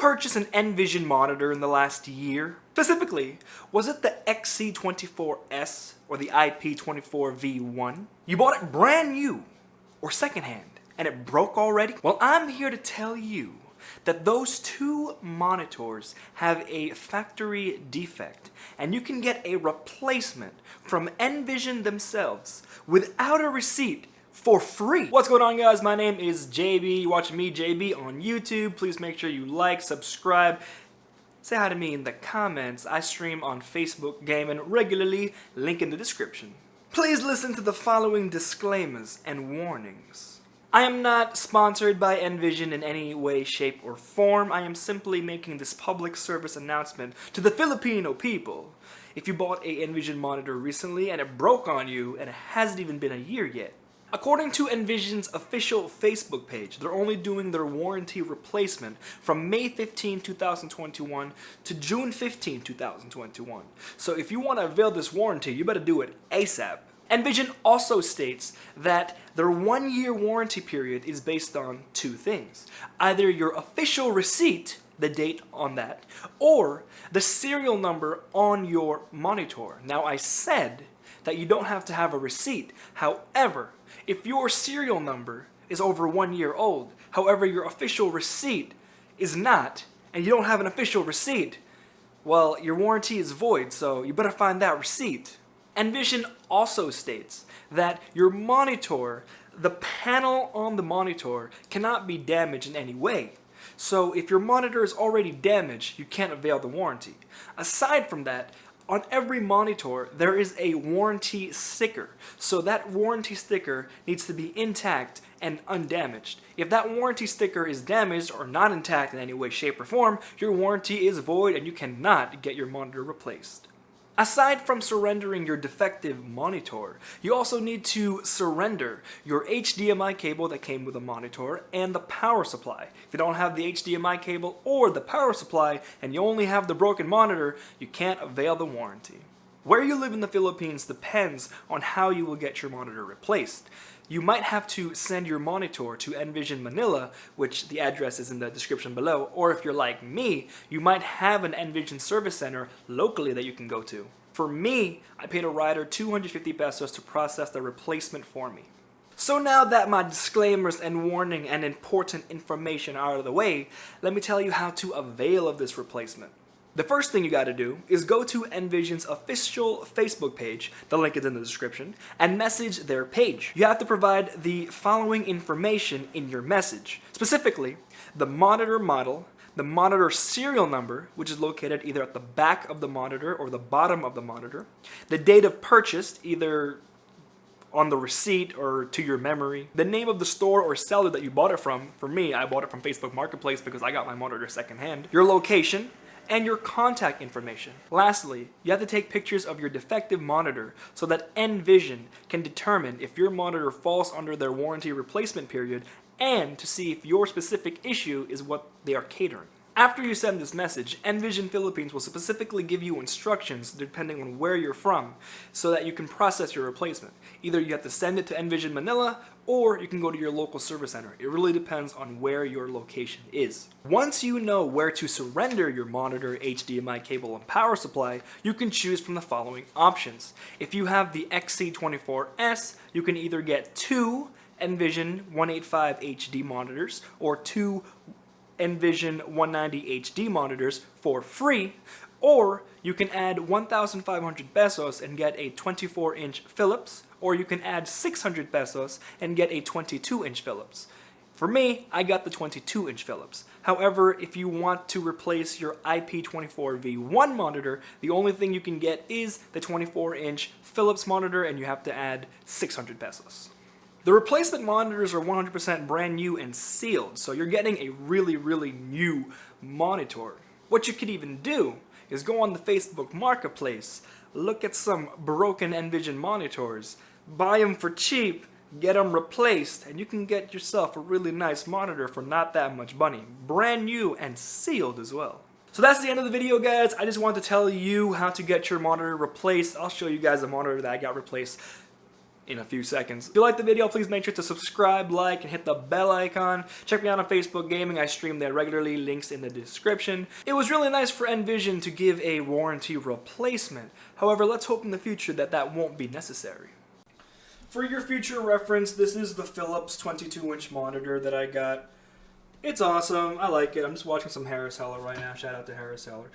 purchase an Nvision monitor in the last year? Specifically, was it the XC24S or the IP24V1? You bought it brand new or secondhand and it broke already? Well, I'm here to tell you that those two monitors have a factory defect and you can get a replacement from Nvision themselves without a receipt for free. What's going on, guys? My name is JB. You're watching me, JB, on YouTube. Please make sure you like, subscribe, say hi to me in the comments. I stream on Facebook Gaming regularly, link in the description. Please listen to the following disclaimers and warnings. I am not sponsored by Nvision in any way, shape, or form. I am simply making this public service announcement to the Filipino people. If you bought a Nvision monitor recently and it broke on you and it hasn't even been a year yet, according to Nvision's official Facebook page, they're only doing their warranty replacement from May 15, 2021 to June 15, 2021. So if you want to avail this warranty, you better do it ASAP. Nvision also states that their 1-year warranty period is based on two things. Either your official receipt, the date on that, or the serial number on your monitor. Now, I said that you don't have to have a receipt. However, if your serial number is over 1 year old, however your official receipt is not, and you don't have an official receipt, well, your warranty is void, so you better find that receipt. Nvision also states that your monitor, the panel on the monitor, cannot be damaged in any way. So if your monitor is already damaged, you can't avail the warranty. Aside from that, on every monitor, there is a warranty sticker. So that warranty sticker needs to be intact and undamaged. If that warranty sticker is damaged or not intact in any way, shape, or form, your warranty is void and you cannot get your monitor replaced. Aside from surrendering your defective monitor, you also need to surrender your HDMI cable that came with the monitor and the power supply. If you don't have the HDMI cable or the power supply and you only have the broken monitor, you can't avail the warranty. Where you live in the Philippines depends on how you will get your monitor replaced. You might have to send your monitor to Nvision Manila, which the address is in the description below, or if you're like me, you might have an Nvision service center locally that you can go to. For me, I paid a rider 250 pesos to process the replacement for me. So now that my disclaimers and warning and important information are out of the way, let me tell you how to avail of this replacement. The first thing you gotta do is go to Nvision's official Facebook page, the link is in the description, and message their page. You have to provide the following information in your message. Specifically, the monitor model, the monitor serial number, which is located either at the back of the monitor or the bottom of the monitor, the date of purchase, either on the receipt or to your memory, the name of the store or seller that you bought it from. For me, I bought it from Facebook Marketplace because I got my monitor secondhand, your location, and your contact information. Lastly, you have to take pictures of your defective monitor so that Nvision can determine if your monitor falls under their warranty replacement period and to see if your specific issue is what they are catering. After you send this message, Nvision Philippines will specifically give you instructions depending on where you're from so that you can process your replacement. Either you have to send it to Nvision Manila or you can go to your local service center. It really depends on where your location is. Once you know where to surrender your monitor, HDMI cable, and power supply, you can choose from the following options. If you have the XC24S, you can either get two Nvision 185 HD monitors or two Nvision 190 HD monitors for free, or you can add 1,500 pesos and get a 24-inch Philips, or you can add 600 pesos and get a 22-inch Philips. For me, I got the 22-inch Philips. However, if you want to replace your IP24V1 monitor, the only thing you can get is the 24-inch Philips monitor and you have to add 600 pesos. The replacement monitors are 100% brand new and sealed, so you're getting a really new monitor. What you could even do is go on the Facebook Marketplace, look at some broken Nvision monitors, buy them for cheap, get them replaced, and you can get yourself a really nice monitor for not that much money. Brand new and sealed as well. So that's the end of the video, guys. I just wanted to tell you how to get your monitor replaced. I'll show you guys a monitor that I got replaced in a few seconds. If you like the video, please make sure to subscribe, like, and hit the bell icon. Check me out on Facebook Gaming. I stream there regularly. Links in the description. It was really nice for Nvision to give a warranty replacement. However, let's hope in the future that that won't be necessary. For your future reference, this is the Philips 22-inch monitor that I got. It's awesome. I like it. I'm just watching some Harris Heller right now. Shout out to Harris Heller.